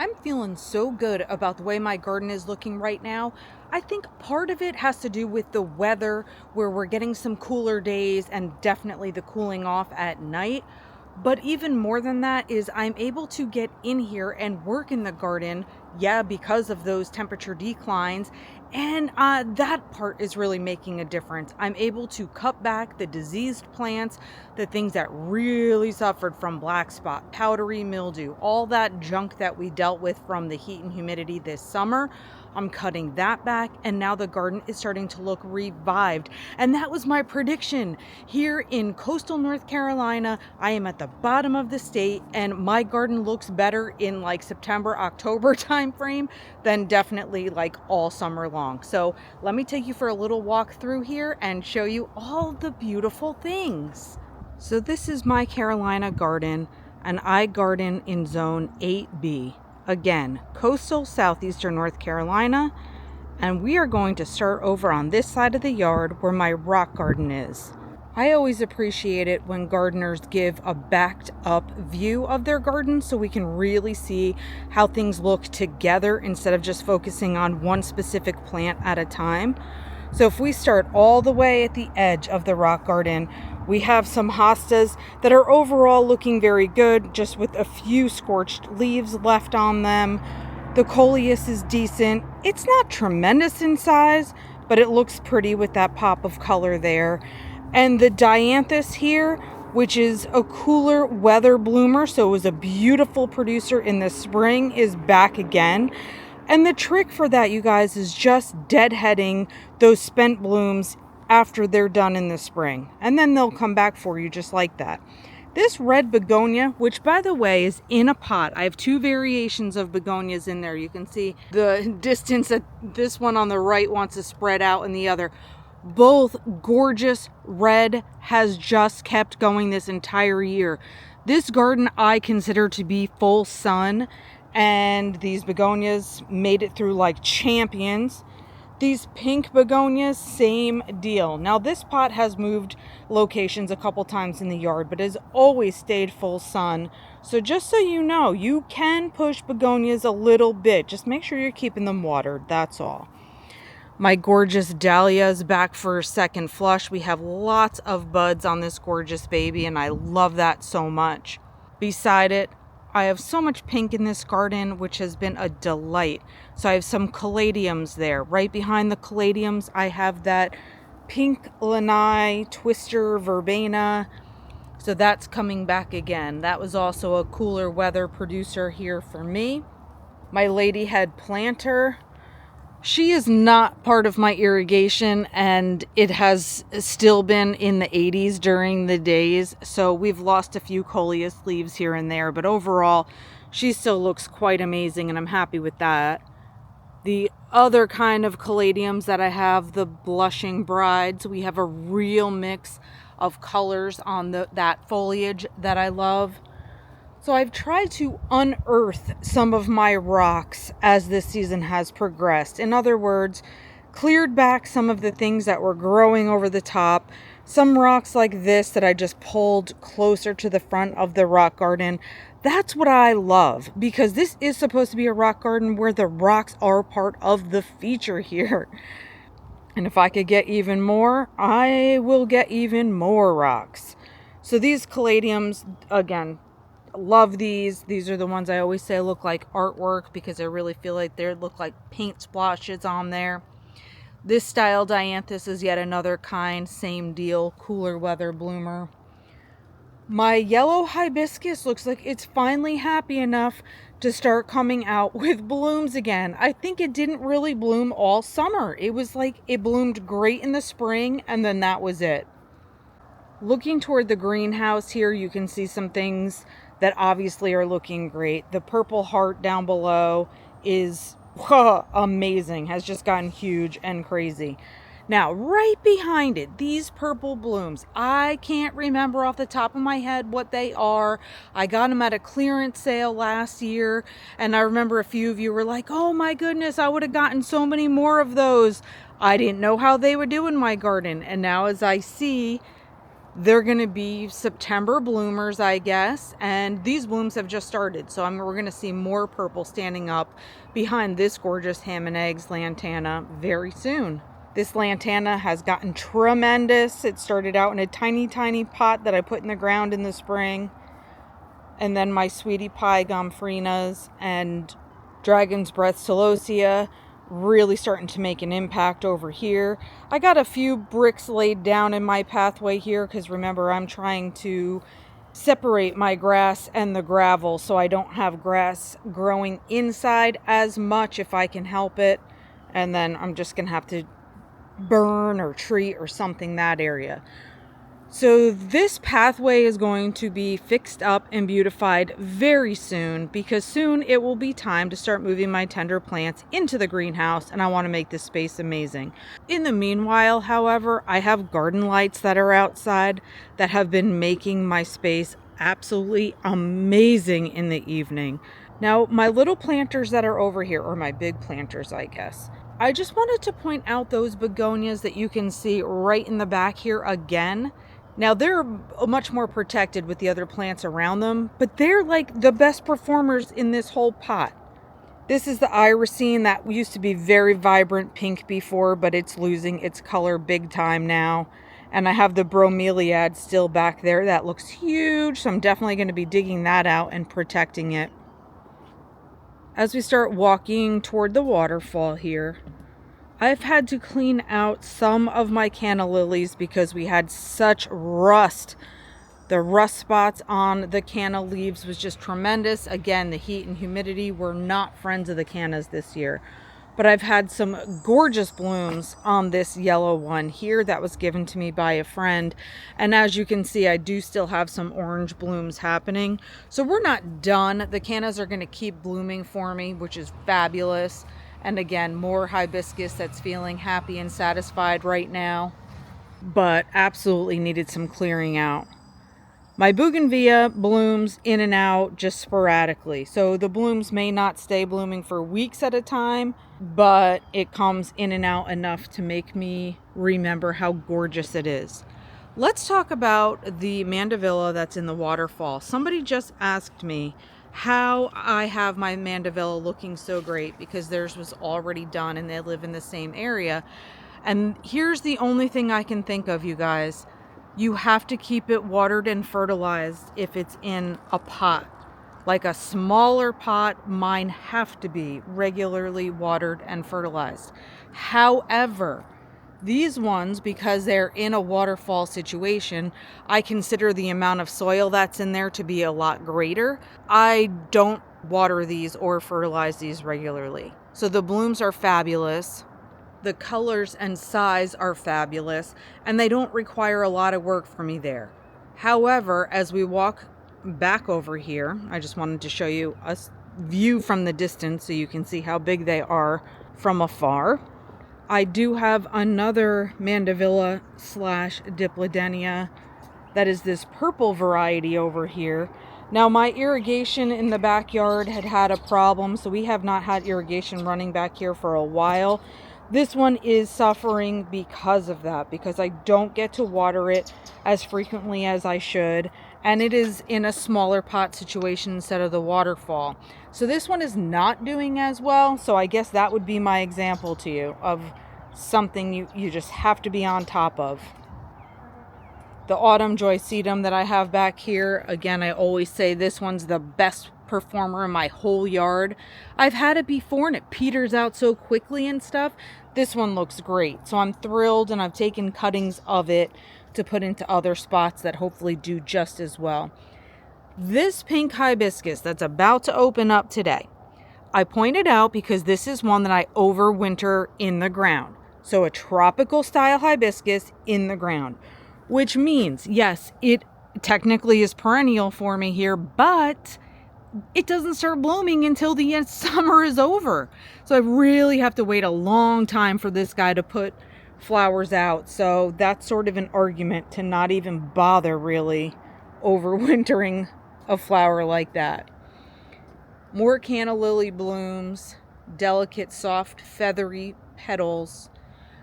I'm feeling so good about the way my garden is looking right now. I think part of it has to do with the weather, where we're getting some cooler days and definitely the cooling off at night. But even more than that is I'm able to get in here and work in the garden, yeah, because of those temperature declines. And that part is really making a difference. I'm able to cut back the diseased plants, the things that really suffered from black spot, powdery mildew, all that junk that we dealt with from the heat and humidity this summer. I'm cutting that back, and now the garden is starting to look revived. And that was my prediction. Here in coastal North Carolina, I am at the bottom of the state, and my garden looks better in like September, October timeframe than definitely like all summer long. So let me take you for a little walk through here and show you all the beautiful things. So this is my Carolina garden, and I garden in zone 8B. Again, coastal southeastern North Carolina, and we are going to start over on this side of the yard where my rock garden is. I always appreciate it when gardeners give a backed up view of their garden so we can really see how things look together instead of just focusing on one specific plant at a time. So if we start all the way at the edge of the rock garden, we have some hostas that are overall looking very good, just with a few scorched leaves left on them. The coleus is decent. It's not tremendous in size, but it looks pretty with that pop of color there. And the dianthus here, which is a cooler weather bloomer, so it was a beautiful producer in the spring, is back again. And the trick for that, you guys, is just deadheading those spent blooms after they're done in the spring. And then they'll come back for you just like that. This red begonia, which by the way is in a pot. I have two variations of begonias in there. You can see the distance that this one on the right wants to spread out and the other. Both gorgeous red, has just kept going this entire year. This garden I consider to be full sun, and these begonias made it through like champions. These pink begonias, same deal. Now this pot has moved locations a couple times in the yard, but has always stayed full sun. So just so you know, you can push begonias a little bit. Just make sure you're keeping them watered, that's all. My gorgeous dahlia is back for a second flush. We have lots of buds on this gorgeous baby, and I love that so much. Beside it, I have so much pink in this garden, which has been a delight. So I have some caladiums there. Right behind the caladiums, I have that pink lanai, twister, verbena. So that's coming back again. That was also a cooler weather producer here for me. My ladyhead planter. She is not part of my irrigation, and it has still been in the 80s during the days, so we've lost a few coleus leaves here and there, but overall she still looks quite amazing, and I'm happy with that. The other kind of caladiums that I have, the blushing brides, we have a real mix of colors on that foliage that I love. So I've tried to unearth some of my rocks as this season has progressed. In other words, cleared back some of the things that were growing over the top. Some rocks like this that I just pulled closer to the front of the rock garden. That's what I love, because this is supposed to be a rock garden where the rocks are part of the feature here. And if I could get even more, I will get even more rocks. So these caladiums, again, love these. These are the ones I always say look like artwork, because I really feel like they look like paint splotches on there. This style dianthus is yet another kind, same deal, cooler weather bloomer. My yellow hibiscus looks like it's finally happy enough to start coming out with blooms again. I think it didn't really bloom all summer. It was like it bloomed great in the spring, and then that was it. Looking toward the greenhouse here, you can see some things that obviously are looking great. The purple heart down below is amazing, has just gotten huge and crazy. Now, right behind it, these purple blooms, I can't remember off the top of my head what they are. I got them at a clearance sale last year, and I remember a few of you were like, oh my goodness, I would have gotten so many more of those. I didn't know how they would do in my garden, and now as I see, They're going to be September bloomers, I guess, and these blooms have just started, so we're going to see more purple standing up behind this gorgeous ham and eggs lantana very soon. This lantana has gotten tremendous. It started out in a tiny, tiny pot that I put in the ground in the spring, and then my sweetie pie gomphrenias and dragon's breath celosia really starting to make an impact over here. I got a few bricks laid down in my pathway here because remember, I'm trying to separate my grass and the gravel so I don't have grass growing inside as much if I can help it. And then I'm just gonna have to burn or treat or something that area. So this pathway is going to be fixed up and beautified very soon, because soon it will be time to start moving my tender plants into the greenhouse, and I want to make this space amazing. In the meanwhile, however, I have garden lights that are outside that have been making my space absolutely amazing in the evening. Now, my little planters that are over here, or my big planters, I guess, I just wanted to point out those begonias that you can see right in the back here again. Now, they're much more protected with the other plants around them, but they're like the best performers in this whole pot. This is the irisine that used to be very vibrant pink before, but it's losing its color big time now. And I have the bromeliad still back there. That looks huge, so I'm definitely going to be digging that out and protecting it. As we start walking toward the waterfall here, I've had to clean out some of my canna lilies because we had such rust. The rust spots on the canna leaves was just tremendous. Again, the heat and humidity were not friends of the cannas this year. But I've had some gorgeous blooms on this yellow one here that was given to me by a friend. And as you can see, I do still have some orange blooms happening. So we're not done. The cannas are going to keep blooming for me, which is fabulous. And again, more hibiscus that's feeling happy and satisfied right now, but absolutely needed some clearing out. My bougainvillea blooms in and out just sporadically. So the blooms may not stay blooming for weeks at a time, but it comes in and out enough to make me remember how gorgeous it is. Let's talk about the mandevilla that's in the waterfall. Somebody just asked me how I have my mandevilla looking so great because theirs was already done and they live in the same area. And here's the only thing I can think of, you guys. You have to keep it watered and fertilized if it's in a pot. Like a smaller pot, mine have to be regularly watered and fertilized. However, these ones, because they're in a waterfall situation, I consider the amount of soil that's in there to be a lot greater. I don't water these or fertilize these regularly. So the blooms are fabulous. The colors and size are fabulous, and they don't require a lot of work for me there. However, as we walk back over here, I just wanted to show you a view from the distance so you can see how big they are from afar. I do have another mandevilla slash dipladenia that is this purple variety over here. Now, my irrigation in the backyard had a problem, so we have not had irrigation running back here for a while. This one is suffering because of that, because I don't get to water it as frequently as I should, and it is in a smaller pot situation instead of the waterfall. So this one is not doing as well, so I guess that would be my example to you of something you just have to be on top of. The autumn joycetum that I have back here, again, I always say this one's the best performer in my whole yard. I've had it before and it peters out so quickly and stuff. This one looks great, so I'm thrilled, and I've taken cuttings of it to put into other spots that hopefully do just as well. This pink hibiscus that's about to open up today, I pointed out because this is one that I overwinter in the ground. So a tropical style hibiscus in the ground, which means, yes, it technically is perennial for me here, but it doesn't start blooming until the summer is over. So I really have to wait a long time for this guy to put flowers out. So that's sort of an argument to not even bother really overwintering a flower like that. More canna lily blooms, delicate, soft, feathery petals,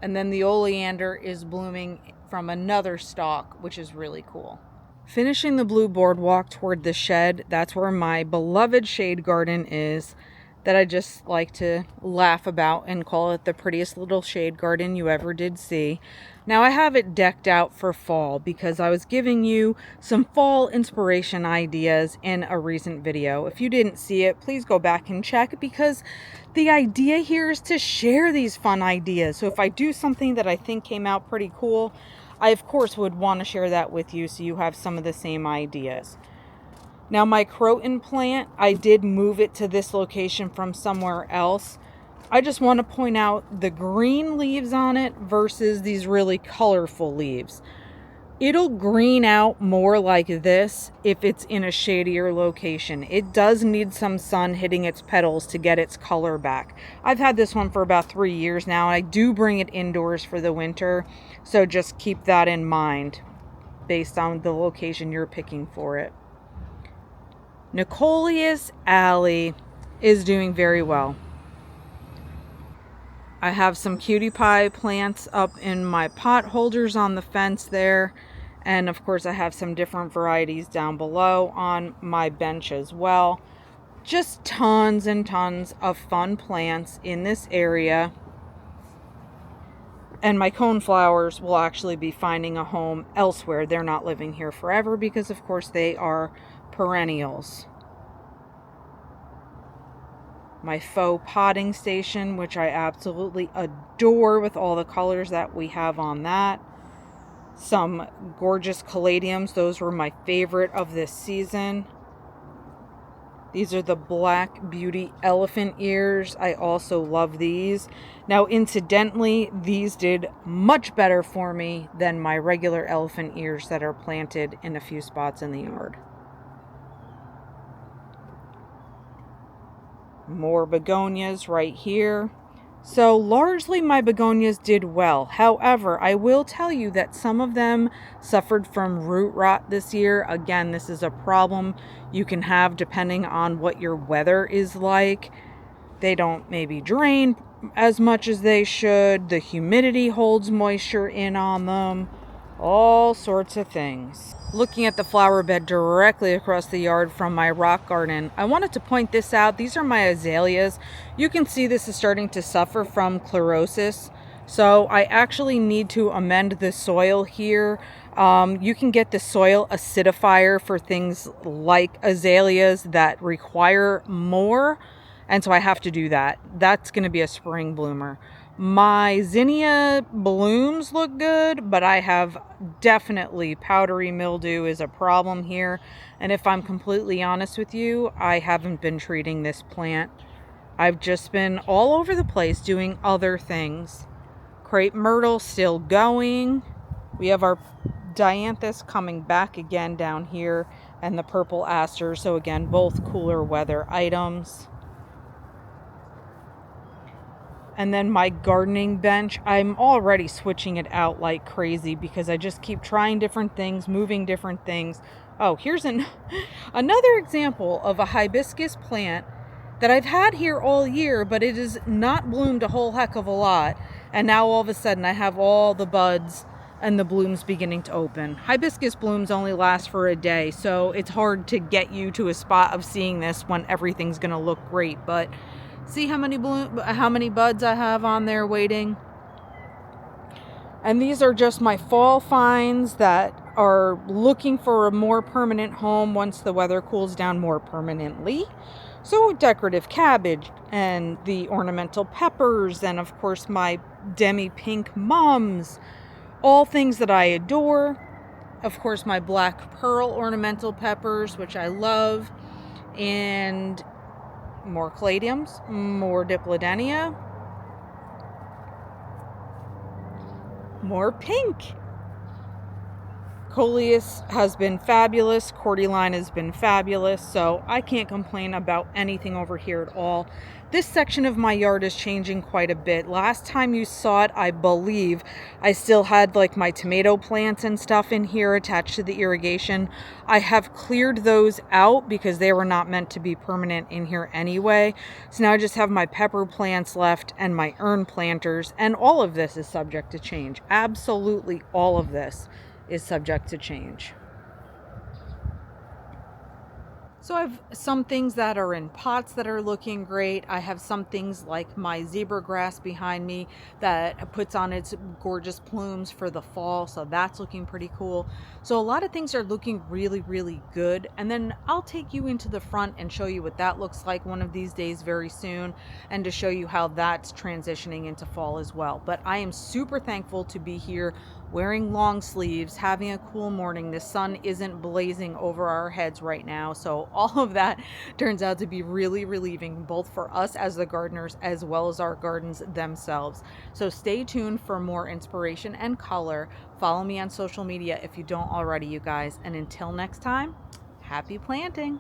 and then the oleander is blooming from another stalk, which is really cool. Finishing the blue boardwalk toward the shed, that's where my beloved shade garden is, that I just like to laugh about and call it the prettiest little shade garden you ever did see. Now I have it decked out for fall because I was giving you some fall inspiration ideas in a recent video. If you didn't see it, please go back and check, because the idea here is to share these fun ideas. So if I do something that I think came out pretty cool, I of course would want to share that with you so you have some of the same ideas. Now my croton plant, I did move it to this location from somewhere else. I just want to point out the green leaves on it versus these really colorful leaves. It'll green out more like this if it's in a shadier location. It does need some sun hitting its petals to get its color back. I've had this one for about 3 years now. I do bring it indoors for the winter, so just keep that in mind based on the location you're picking for it. Nicoleus alley is doing very well. I have some cutie pie plants up in my pot holders on the fence there. And of course I have some different varieties down below on my bench as well. Just tons and tons of fun plants in this area. And my coneflowers will actually be finding a home elsewhere. They're not living here forever because of course they are perennials. My faux potting station, which I absolutely adore with all the colors that we have on that. Some gorgeous caladiums. Those were my favorite of this season. These are the Black Beauty elephant ears. I also love these. Now, incidentally, these did much better for me than my regular elephant ears that are planted in a few spots in the yard. More begonias right here. So largely my begonias did well. However, I will tell you that some of them suffered from root rot this year. Again, this is a problem you can have depending on what your weather is like. They don't maybe drain as much as they should. The humidity holds moisture in on them. All sorts of things. Looking at the flower bed directly across the yard from my rock garden, I wanted to point this out. These are my azaleas. You can see this is starting to suffer from chlorosis. So I actually need to amend the soil here. You can get the soil acidifier for things like azaleas that require more. And so I have to do that. That's going to be a spring bloomer. My zinnia blooms look good, but I have definitely powdery mildew is a problem here. And if I'm completely honest with you, I haven't been treating this plant. I've just been all over the place doing other things. Crepe myrtle still going. We have our dianthus coming back again down here, and the purple aster. So again, both cooler weather items. And then my gardening bench, I'm already switching it out like crazy because I just keep trying different things, moving different things. Oh, here's another example of a hibiscus plant that I've had here all year, but it has not bloomed a whole heck of a lot. And now all of a sudden I have all the buds and the blooms beginning to open. Hibiscus blooms only last for a day, so it's hard to get you to a spot of seeing this when everything's gonna look great, but see how many buds I have on there waiting. And these are just my fall finds that are looking for a more permanent home once the weather cools down more permanently. So decorative cabbage and the ornamental peppers, and of course my demi-pink mums. All things that I adore. Of course my black pearl ornamental peppers, which I love. And more caladiums, more diplodenia, more pink. Coleus has been fabulous. Cordyline has been fabulous. So I can't complain about anything over here at all. This section of my yard is changing quite a bit. Last time you saw it, I believe I still had like my tomato plants and stuff in here attached to the irrigation. I have cleared those out because they were not meant to be permanent in here anyway. So now I just have my pepper plants left and my urn planters, and all of this is subject to change. Absolutely all of this is subject to change. So I have some things that are in pots that are looking great. I have some things like my zebra grass behind me that puts on its gorgeous plumes for the fall. So that's looking pretty cool. So a lot of things are looking really, really good. And then I'll take you into the front and show you what that looks like one of these days very soon, and to show you how that's transitioning into fall as well. But I am super thankful to be here wearing long sleeves, having a cool morning. The sun isn't blazing over our heads right now. So all of that turns out to be really relieving, both for us as the gardeners as well as our gardens themselves. So stay tuned for more inspiration and color. Follow me on social media if you don't already, you guys. And until next time, happy planting.